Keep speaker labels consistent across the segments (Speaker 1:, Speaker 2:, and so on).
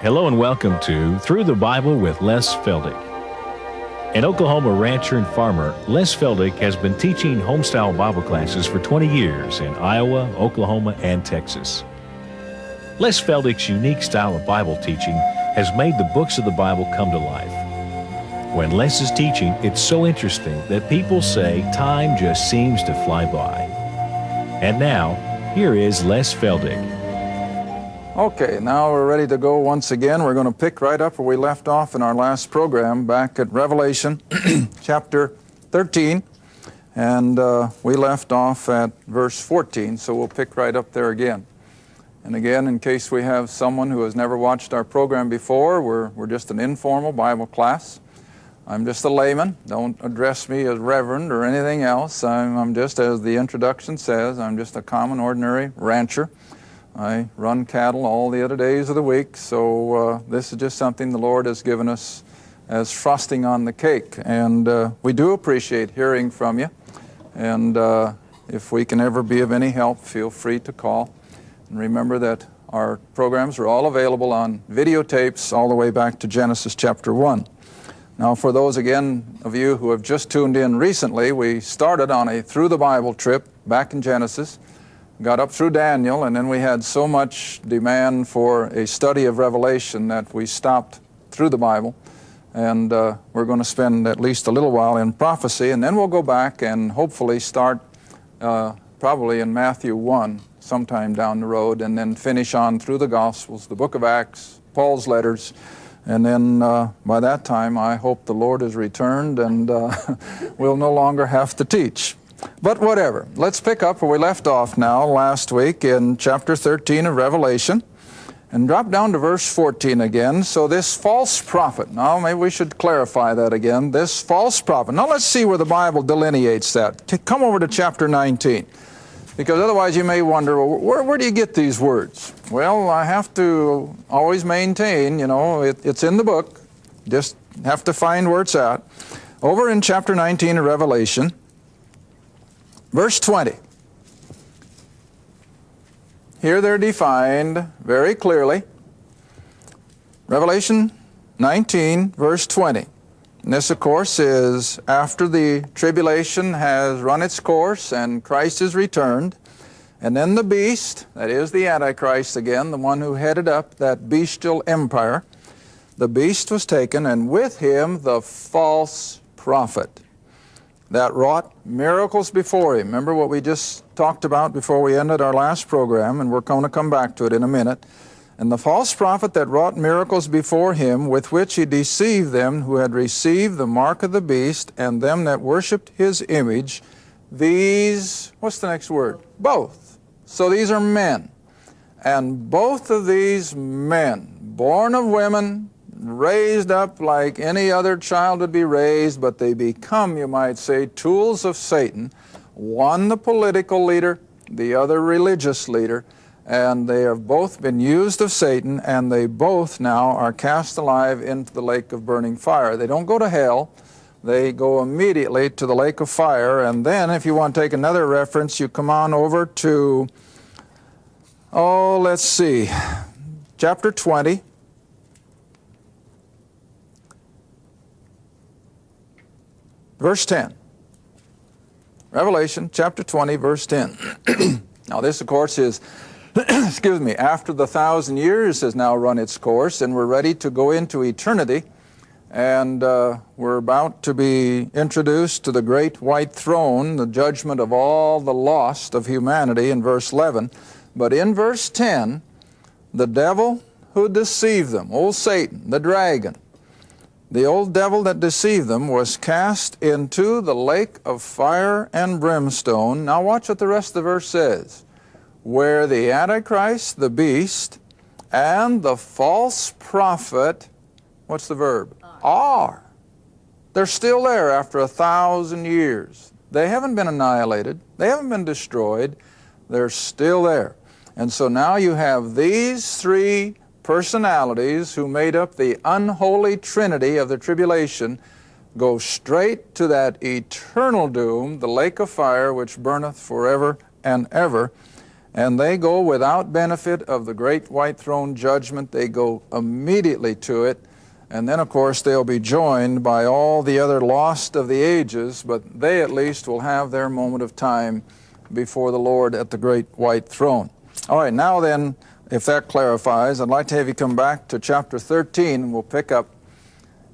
Speaker 1: Hello and welcome to Through the Bible with Les Feldick. An Oklahoma rancher and farmer, Les Feldick has been teaching homestyle Bible classes for 20 years in Iowa, Oklahoma, and Texas. Les Feldick's unique style of Bible teaching has made the books of the Bible come to life. When Les is teaching, it's so interesting that people say time just seems to fly by. And now, here is Les Feldick.
Speaker 2: Okay, now we're ready to go once again. We're going to pick right up where we left off in our last program back at Revelation chapter 13. And we left off at verse 14, so we'll pick right up there again. And again, in case we have someone who has never watched our program before, we're just an informal Bible class. I'm just a layman. Don't address me as reverend or anything else. I'm just, as the introduction says, I'm just a common, ordinary rancher. I run cattle all the other days of the week, so this is just something the Lord has given us as frosting on the cake. And we do appreciate hearing from you. And if we can ever be of any help, feel free to call. And remember that our programs are all available on videotapes all the way back to Genesis chapter 1. Now, for those, again, of you who have just tuned in recently, we started on a Through the Bible trip back in Genesis, got up through Daniel, and then we had so much demand for a study of Revelation that we stopped through the Bible. And we're going to spend at least a little while in prophecy, and then we'll go back and hopefully start probably in Matthew 1 sometime down the road, and then finish on through the Gospels, the book of Acts, Paul's letters. And then by that time, I hope the Lord has returned and we'll no longer have to teach. But whatever. Let's pick up where we left off now last week in chapter 13 of Revelation and drop down to verse 14 again. So this false prophet, now maybe we should clarify that again. This false prophet. Now let's see where the Bible delineates that. Come over to chapter 19. Because otherwise you may wonder, well, where do you get these words? Well, I have to always maintain, it's in the book. Just have to find where it's at. Over in chapter 19 of Revelation, verse 20. Here they're defined very clearly. Revelation 19, verse 20. And this, of course, is after the tribulation has run its course and Christ is returned. And then the beast, that is the Antichrist again, the one who headed up that bestial empire, the beast was taken, and with him the false prophet that wrought miracles before him. Remember what we just talked about before we ended our last program, and we're going to come back to it in a minute. And the false prophet that wrought miracles before him, with which he deceived them who had received the mark of the beast, and them that worshipped his image, these, what's the next word? Both. So these are men. And both of these men, born of women, raised up like any other child would be raised, but they become, you might say, tools of Satan. One the political leader, the other religious leader, and they have both been used of Satan, and they both now are cast alive into the lake of burning fire. They don't go to hell. They go immediately to the lake of fire. And then, if you want to take another reference, you come on over to, let's see, chapter 20. Verse 10. Revelation chapter 20, verse 10. Now this, of course, is excuse me, after the 1,000 years has now run its course, and we're ready to go into eternity, and we're about to be introduced to the great white throne, the judgment of all the lost of humanity in verse 11. But in verse 10, the devil who deceived them, old Satan, the dragon, the old devil that deceived them, was cast into the lake of fire and brimstone. Now watch what the rest of the verse says. Where the Antichrist, the beast, and the false prophet, what's the verb? Are. They're still there after 1,000 years. They haven't been annihilated. They haven't been destroyed. They're still there. And so now you have these three personalities who made up the unholy trinity of the tribulation go straight to that eternal doom, the lake of fire which burneth forever and ever. and they go without benefit of the great white throne judgment. They go immediately to it, and then of course they'll be joined by all the other lost of the ages, but they at least will have their moment of time before the Lord at the great white throne. All right, now then, if that clarifies, I'd like to have you come back to chapter 13, and we'll pick up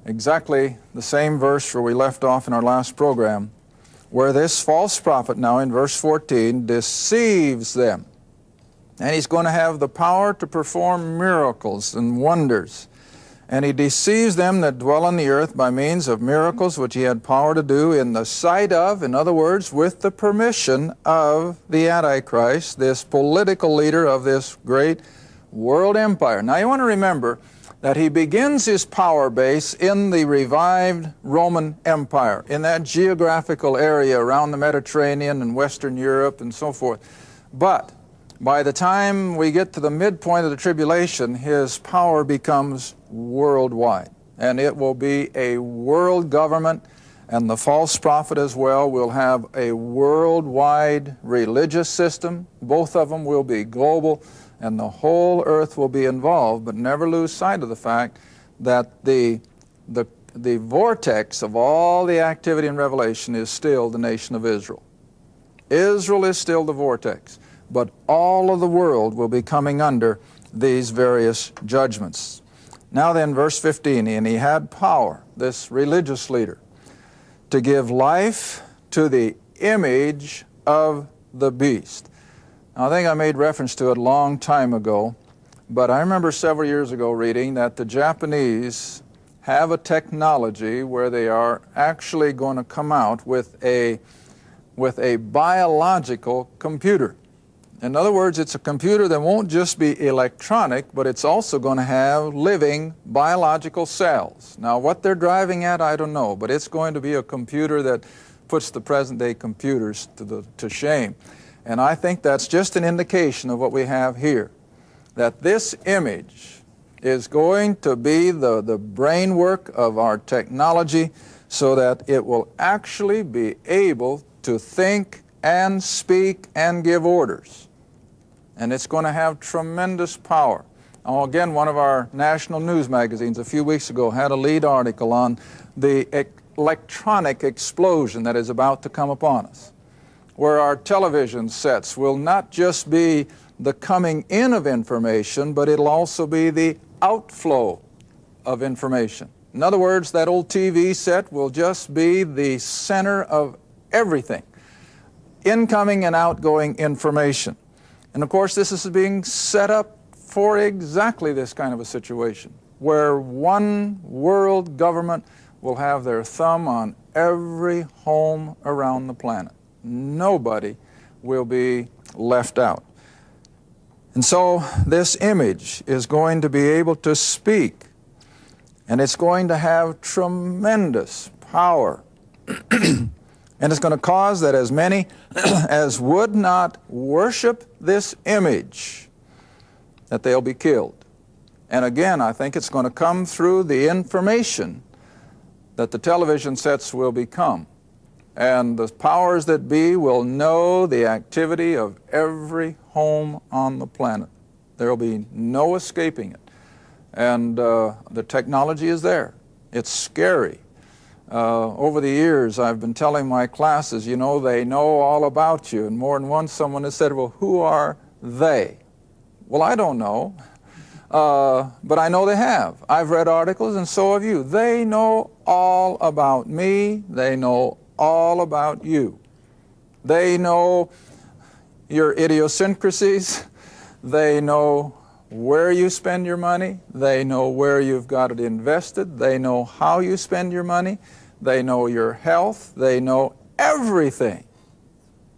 Speaker 2: exactly the same verse where we left off in our last program, where this false prophet now in verse 14 deceives them. And he's going to have the power to perform miracles and wonders. And he deceives them that dwell on the earth by means of miracles which he had power to do in the sight of, in other words, with the permission of the Antichrist, this political leader of this great world empire. Now you want to remember that he begins his power base in the revived Roman Empire, in that geographical area around the Mediterranean and Western Europe and so forth. But by the time we get to the midpoint of the tribulation, his power becomes worldwide. And it will be a world government, and the false prophet as well will have a worldwide religious system. Both of them will be global, and the whole earth will be involved. But never lose sight of the fact that the vortex of all the activity in Revelation is still the nation of Israel. Israel is still the vortex, but all of the world will be coming under these various judgments. Now then, verse 15, and he had power, this religious leader, to give life to the image of the beast. Now, I think I made reference to it a long time ago, but I remember several years ago reading that the Japanese have a technology where they are actually going to come out with a biological computer. In other words, it's a computer that won't just be electronic, but it's also going to have living biological cells. Now, what they're driving at, I don't know, but it's going to be a computer that puts the present-day computers to shame. And I think that's just an indication of what we have here, that this image is going to be the brain work of our technology so that it will actually be able to think and speak and give orders. And it's going to have tremendous power. Now, again, one of our national news magazines a few weeks ago had a lead article on the electronic explosion that is about to come upon us, where our television sets will not just be the coming in of information, but it'll also be the outflow of information. In other words, that old TV set will just be the center of everything, incoming and outgoing information. And of course, this is being set up for exactly this kind of a situation, where one world government will have their thumb on every home around the planet. Nobody will be left out. And so this image is going to be able to speak, and it's going to have tremendous power. And it's going to cause that as many as would not worship this image, that they'll be killed. And again, I think it's going to come through the information that the television sets will become. And the powers that be will know the activity of every home on the planet. There will be no escaping it. And the technology is there. It's scary. Over the years, I've been telling my classes, you know, they know all about you. And more than once, someone has said, well, who are they? Well, I don't know, but I know they have. I've read articles, and so have you. They know all about me. They know all about you. They know your idiosyncrasies. They know where you spend your money. They know where you've got it invested. They know how you spend your money. They know your health. They know everything.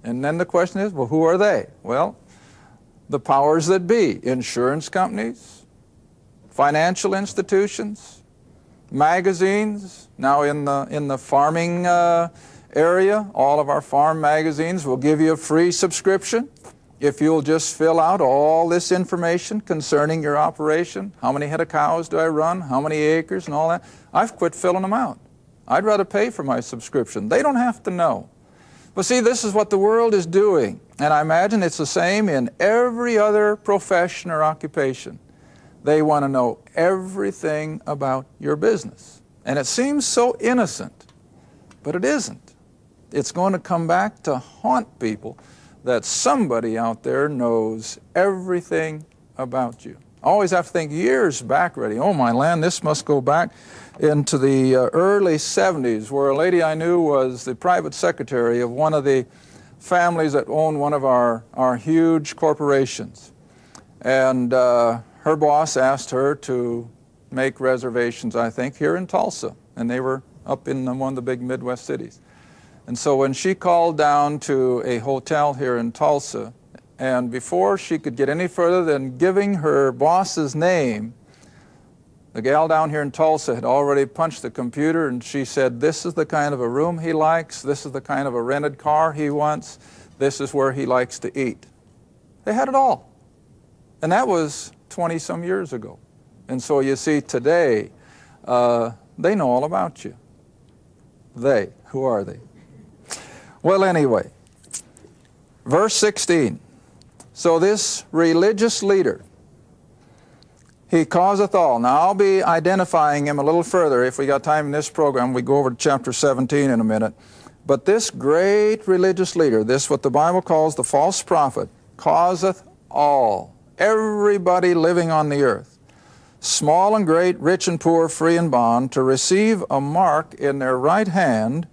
Speaker 2: And then the question is, well, who are they? Well, the powers that be, insurance companies, financial institutions, magazines. Now in the farming area, all of our farm magazines will give you a free subscription if you'll just fill out all this information concerning your operation. How many head of cows do I run? How many acres and all that? I've quit filling them out. I'd rather pay for my subscription. They don't have to know. But see, this is what the world is doing. And I imagine it's the same in every other profession or occupation. They want to know everything about your business. And it seems so innocent, but it isn't. It's going to come back to haunt people that somebody out there knows everything about you. I always have to think years back already. Oh my land, this must go back into the early 70s, where a lady I knew was the private secretary of one of the families that owned one of our huge corporations. And her boss asked her to make reservations, I think, here in Tulsa. And they were up in one of the big Midwest cities. And so when she called down to a hotel here in Tulsa, and before she could get any further than giving her boss's name, the gal down here in Tulsa had already punched the computer, and she said, this is the kind of a room he likes, this is the kind of a rented car he wants, this is where he likes to eat. They had it all. And that was 20-some years ago. And so you see, today, they know all about you. They. Who are they? Well, anyway, verse 16. So this religious leader, he causeth all. Now, I'll be identifying him a little further. If we got time in this program, we go over to chapter 17 in a minute. But this great religious leader, this what the Bible calls the false prophet, causeth all, everybody living on the earth, small and great, rich and poor, free and bond, to receive a mark in their right hand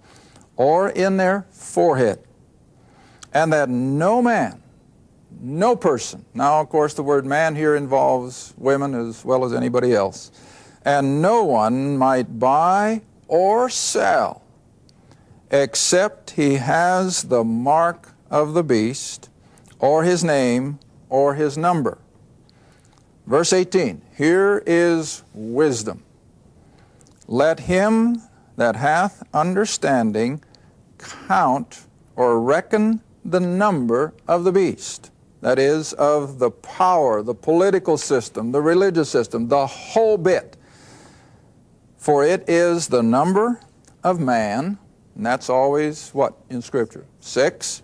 Speaker 2: or in their forehead, and that no man, no person, now of course the word man here involves women as well as anybody else, and no one might buy or sell except he has the mark of the beast, or his name, or his number. Verse 18, here is wisdom. Let him that hath understanding count or reckon the number of the beast, that is, of the power, the political system, the religious system, the whole bit. For it is the number of man, and that's always what in Scripture? 6.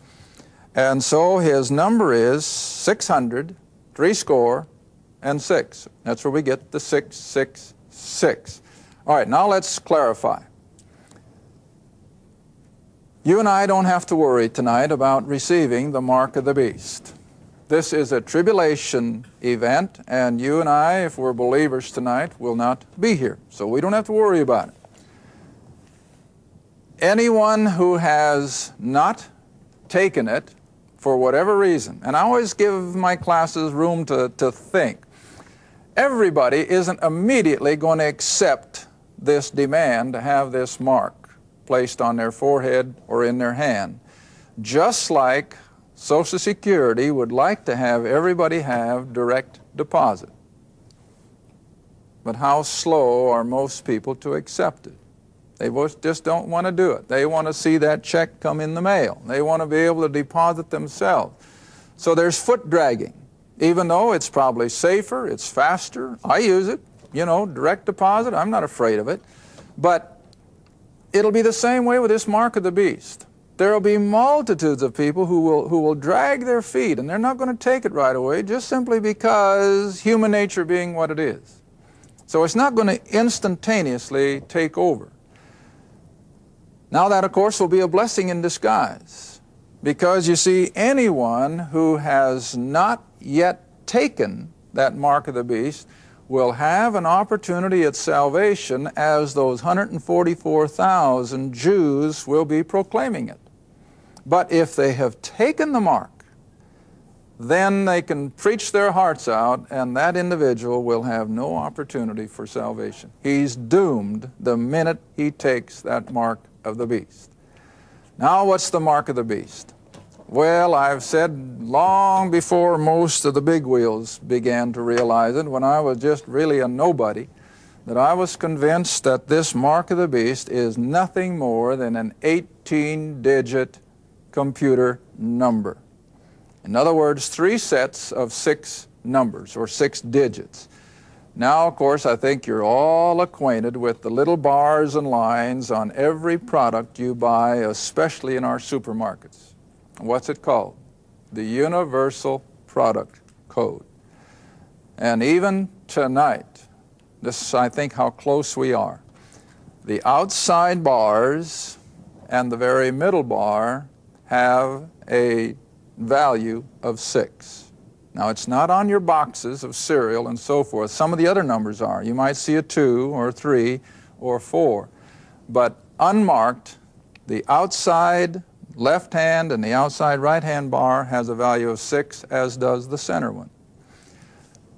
Speaker 2: And so his number is 600, 6. That's where we get the 666. All right, now let's clarify. You and I don't have to worry tonight about receiving the mark of the beast. This is a tribulation event, and you and I, if we're believers tonight, will not be here. So we don't have to worry about it. Anyone who has not taken it for whatever reason, and I always give my classes room to think, everybody isn't immediately going to accept this demand to have this mark placed on their forehead or in their hand. Just like Social Security would like to have everybody have direct deposit. But how slow are most people to accept it? They just don't want to do it. They want to see that check come in the mail. They want to be able to deposit themselves. So there's foot dragging. Even though it's probably safer, it's faster. I use it, direct deposit. I'm not afraid of it. But it'll be the same way with this mark of the beast. There will be multitudes of people who will drag their feet, and they're not going to take it right away, just simply because human nature being what it is. So it's not going to instantaneously take over. Now that, of course, will be a blessing in disguise, because you see, anyone who has not yet taken that mark of the beast will have an opportunity at salvation, as those 144,000 Jews will be proclaiming it. But if they have taken the mark, then they can preach their hearts out, and that individual will have no opportunity for salvation. He's doomed the minute he takes that mark of the beast. Now, what's the mark of the beast? Well, I've said long before most of the bigwheels began to realize it, when I was just really a nobody, that I was convinced that this mark of the beast is nothing more than an 18-digit computer number. In other words, 3 sets of 6 numbers, or 6 digits. Now, of course, I think you're all acquainted with the little bars and lines on every product you buy, especially in our supermarkets. What's it called? The Universal Product Code. And even tonight, this is, I think, how close we are. The outside bars and the very middle bar have a value of 6. Now, it's not on your boxes of cereal and so forth. Some of the other numbers are. You might see a 2 or 3 or 4. But unmarked, the outside left hand and the outside right hand bar has a value of 6, as does the center one.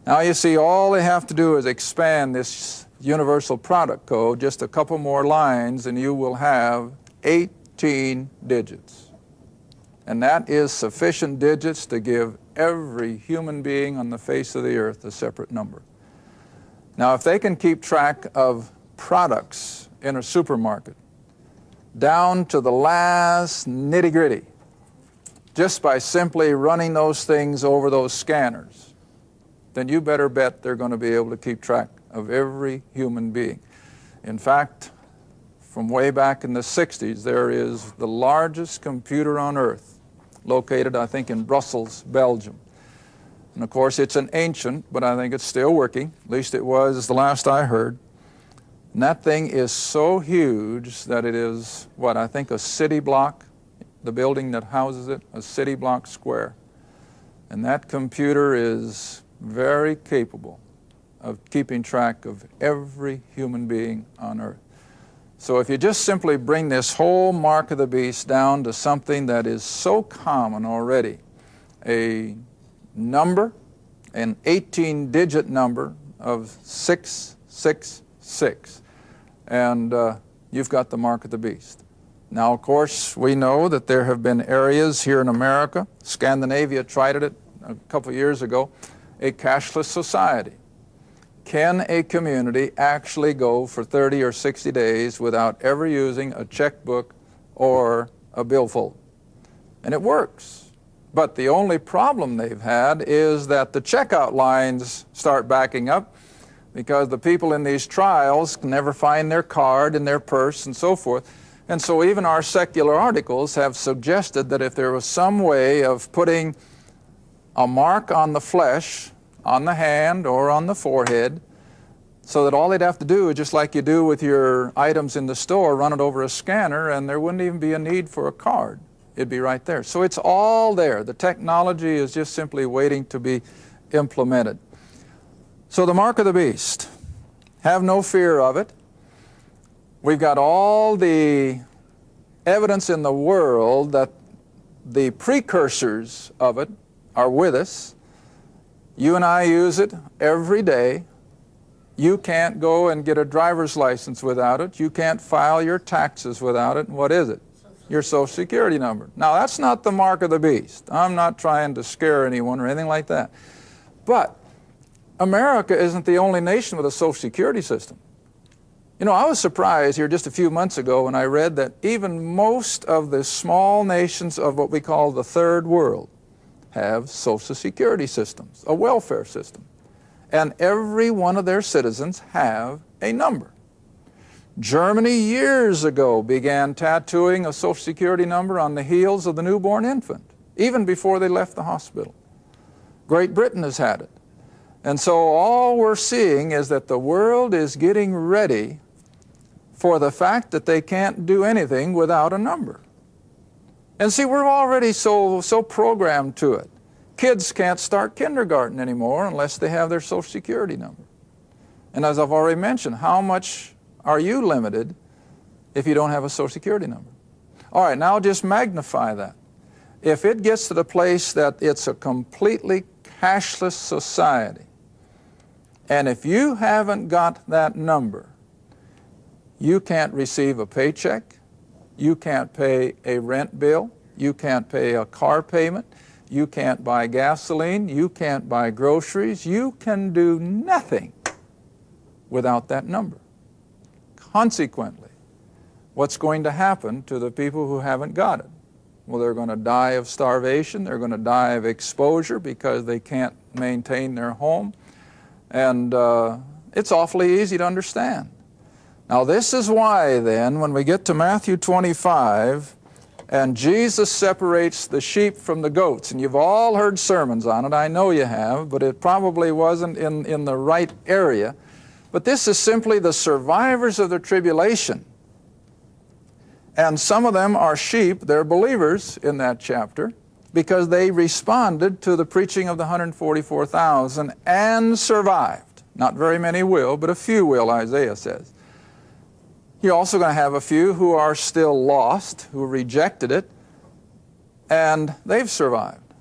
Speaker 2: Now you see, all they have to do is expand this Universal Product Code just a couple more lines and you will have 18 digits. And that is sufficient digits to give every human being on the face of the earth a separate number. Now, if they can keep track of products in a supermarket down to the last nitty-gritty, just by simply running those things over those scanners, then you better bet they're going to be able to keep track of every human being. In fact, from way back in the 60s, there is the largest computer on earth, located, I think, in Brussels, Belgium. And of course, it's an ancient, but I think it's still working. At least it was the last I heard. And that thing is so huge that it is, what, I think a city block, the building that houses it, a city block square. And that computer is very capable of keeping track of every human being on earth. So if you just simply bring this whole mark of the beast down to something that is so common already, a number, an 18-digit number of 666, and you've got the mark of the beast. Now, of course, we know that there have been areas here in America, Scandinavia tried it a couple of years ago, a cashless society. Can a community actually go for 30 or 60 days without ever using a checkbook or a billfold? And it works. But the only problem they've had is that the checkout lines start backing up because the people in these trials can never find their card in their purse and so forth. And so even our secular articles have suggested that if there was some way of putting a mark on the flesh, on the hand or on the forehead, so that all they'd have to do is just like you do with your items in the store, run it over a scanner, and there wouldn't even be a need for a card. It'd be right there. So it's all there. The technology is just simply waiting to be implemented. So the mark of the beast, have no fear of it. We've got all the evidence in the world that the precursors of it are with us. You and I use it every day. You can't go and get a driver's license without it. You can't file your taxes without it. And what is it? Your Social Security number. Now, that's not the mark of the beast. I'm not trying to scare anyone or anything like that. But America isn't the only nation with a Social Security system. You know, I was surprised here just a few months ago when I read that even most of the small nations of what we call the third world have Social Security systems, a welfare system. And every one of their citizens have a number. Germany years ago began tattooing a Social Security number on the heels of the newborn infant, even before they left the hospital. Great Britain has had it. And so all we're seeing is that the world is getting ready for the fact that they can't do anything without a number. And see, we're already so programmed to it. Kids can't start kindergarten anymore unless they have their Social Security number. And as I've already mentioned, how much are you limited if you don't have a Social Security number? All right, now just magnify that. If it gets to the place that it's a completely cashless society, and if you haven't got that number, you can't receive a paycheck, you can't pay a rent bill, you can't pay a car payment, you can't buy gasoline, you can't buy groceries, you can do nothing without that number. Consequently, what's going to happen to the people who haven't got it? Well, they're going to die of starvation, they're going to die of exposure because they can't maintain their home. And it's awfully easy to understand. Now this is why then, when we get to Matthew 25, and Jesus separates the sheep from the goats, and you've all heard sermons on it, I know you have, but it probably wasn't in the right area. But this is simply the survivors of the tribulation. And some of them are sheep, they're believers in that chapter, because they responded to the preaching of the 144,000 and survived. Not very many will, but a few will, Isaiah says. You're also going to have a few who are still lost, who rejected it, and they've survived.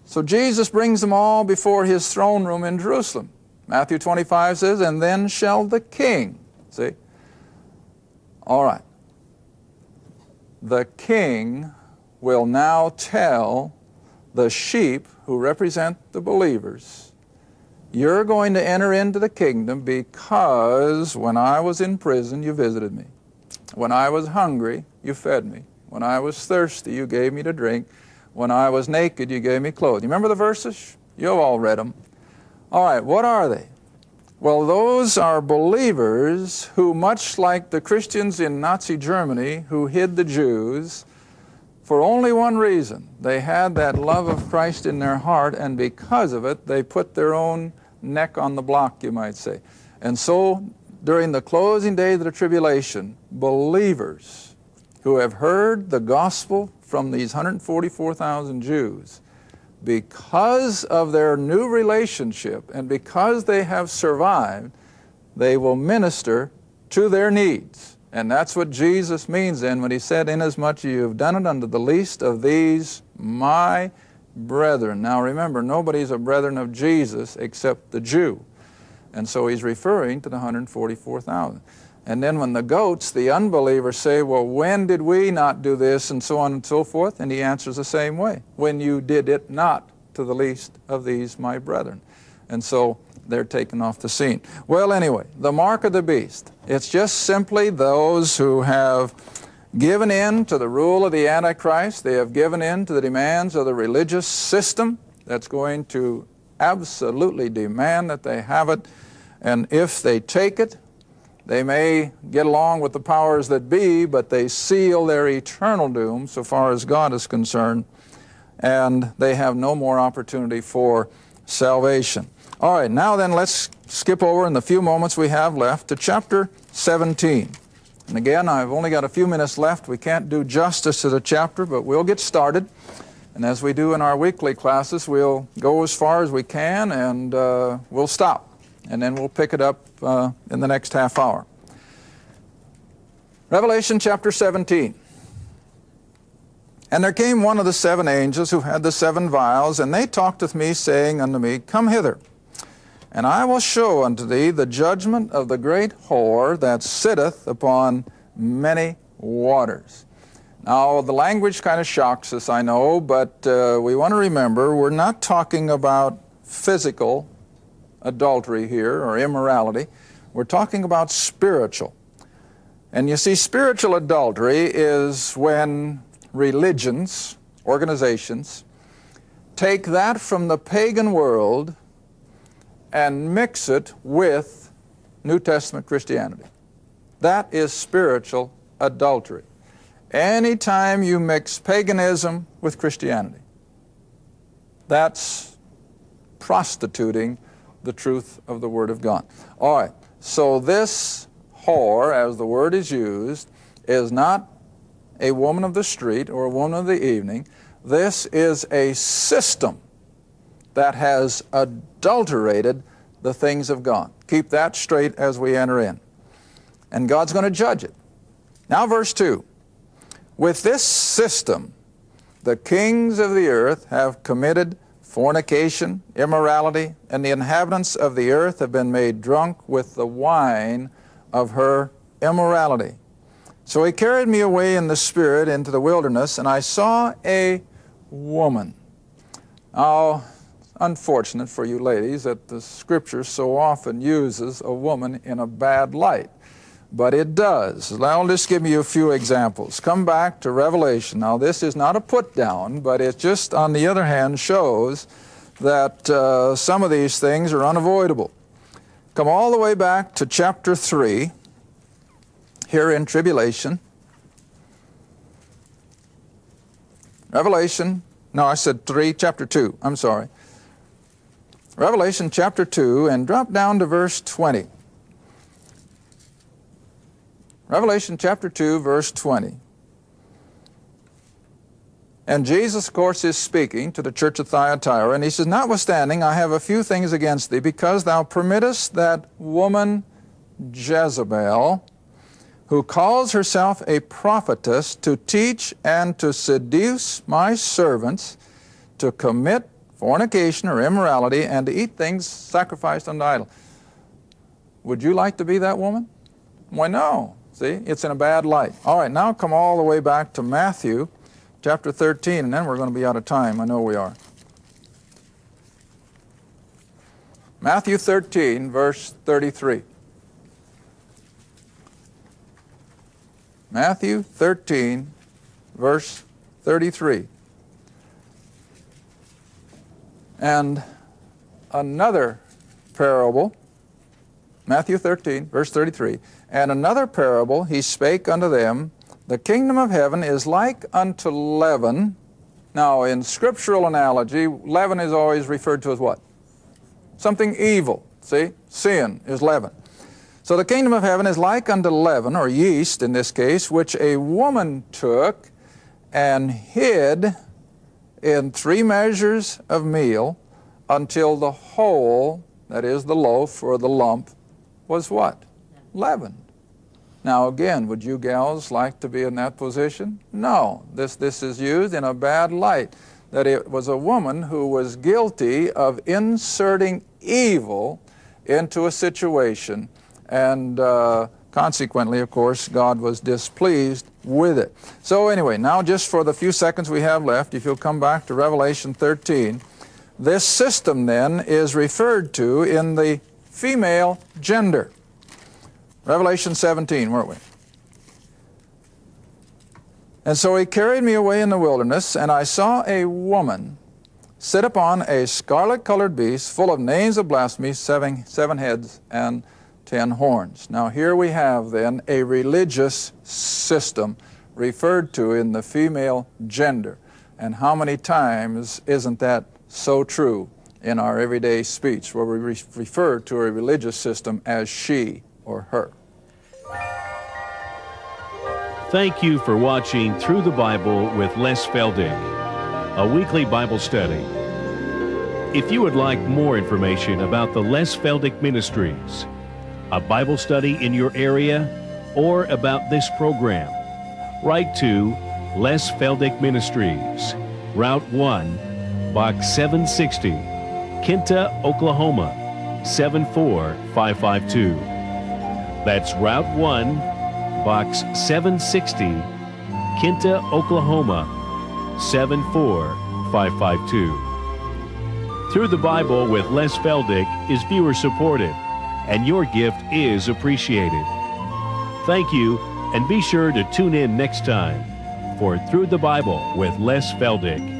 Speaker 2: So Jesus brings them all before his throne room in Jerusalem. Matthew 25 says, and then shall the king, see? All right. The king will now tell the sheep who represent the believers, you're going to enter into the kingdom because when I was in prison, you visited me. When I was hungry, you fed me. When I was thirsty, you gave me to drink. When I was naked, you gave me clothes. You remember the verses? You've all read them. All right, what are they? Well, those are believers who, much like the Christians in Nazi Germany who hid the Jews, for only one reason. They had that love of Christ in their heart, and because of it, they put their own neck on the block, you might say. And so, during the closing days of the tribulation, believers who have heard the gospel from these 144,000 Jews, because of their new relationship and because they have survived, they will minister to their needs. And that's what Jesus means then when he said, inasmuch as you have done it unto the least of these, my brethren. Now remember, nobody's a brethren of Jesus except the Jew. And so he's referring to the 144,000. And then when the goats, the unbelievers, say, well, when did we not do this, and so on and so forth? And he answers the same way. When you did it not to the least of these, my brethren. And so they're taken off the scene. Well, anyway, the mark of the beast. It's just simply those who have given in to the rule of the Antichrist. They have given in to the demands of the religious system that's going to absolutely demand that they have it. And if they take it, they may get along with the powers that be, but they seal their eternal doom so far as God is concerned, and they have no more opportunity for salvation. All right, now then let's skip over in the few moments we have left to chapter 17. And again, I've only got a few minutes left. We can't do justice to the chapter, but we'll get started. And as we do in our weekly classes, we'll go as far as we can and we'll stop. And then we'll pick it up in the next half hour. Revelation chapter 17. And there came one of the seven angels who had the seven vials, and they talked with me, saying unto me, come hither, and I will show unto thee the judgment of the great whore that sitteth upon many waters. Now, the language kind of shocks us, I know, but we want to remember we're not talking about physical adultery here or immorality. We're talking about spiritual. And you see, spiritual adultery is when religions, organizations, take that from the pagan world and mix it with New Testament Christianity. That is spiritual adultery. Anytime you mix paganism with Christianity, that's prostituting the truth of the Word of God. All right, so this whore, as the word is used, is not a woman of the street or a woman of the evening. This is a system that has adulterated the things of God. Keep that straight as we enter in. And God's going to judge it. Now verse 2. With this system, the kings of the earth have committed fornication, immorality, and the inhabitants of the earth have been made drunk with the wine of her immorality. So he carried me away in the Spirit into the wilderness, and I saw a woman. Now, unfortunate for you ladies that the Scripture so often uses a woman in a bad light, but it does. I'll just give you a few examples. Come back to Revelation. Now, this is not a put down, but it just, on the other hand, shows that some of these things are unavoidable. Come all the way back to chapter 3, here in tribulation. Revelation, no, I said 3, chapter 2, I'm sorry. Revelation chapter 2, and drop down to verse 20. Revelation chapter 2, verse 20. And Jesus, of course, is speaking to the church of Thyatira, and he says, "Notwithstanding, I have a few things against thee, because thou permittest that woman Jezebel, who calls herself a prophetess, to teach and to seduce my servants to commit fornication or immorality, and to eat things sacrificed unto idol." Would you like to be that woman? Why, no. See, it's in a bad light. All right, now come all the way back to Matthew chapter 13, and then we're going to be out of time. I know we are. Matthew 13, verse 33. Matthew 13, verse 33. And another parable, Matthew 13, verse 33, "And another parable he spake unto them, the kingdom of heaven is like unto leaven." Now, in scriptural analogy, leaven is always referred to as what? Something evil. See? Sin is leaven. So the kingdom of heaven is like unto leaven, or yeast in this case, which a woman took and hid in 3 measures of meal until the whole, that is the loaf or the lump, was what? Leavened. Now again, would you gals like to be in that position? No. This is used in a bad light, that it was a woman who was guilty of inserting evil into a situation, and consequently, of course, God was displeased with it. So anyway, now just for the few seconds we have left, if you'll come back to Revelation 13, this system then is referred to in the female gender. Revelation 17, weren't we? "And so he carried me away in the wilderness, and I saw a woman sit upon a scarlet-colored beast, full of names of blasphemy, 7 heads and 10 horns." Now here we have then a religious system referred to in the female gender. And how many times isn't that so true in our everyday speech, where we refer to a religious system as she or her?
Speaker 1: Thank you for watching Through the Bible with Les Feldick, a weekly Bible study. If you would like more information about the Les Feldick Ministries, a Bible study in your area, or about this program, write to Les Feldick Ministries, Route 1, Box 760, Kinta, Oklahoma, 74552. That's Route 1, Box 760, Kinta, Oklahoma, 74552. Through the Bible with Les Feldick is viewer supported, and your gift is appreciated. Thank you, and be sure to tune in next time for Through the Bible with Les Feldick.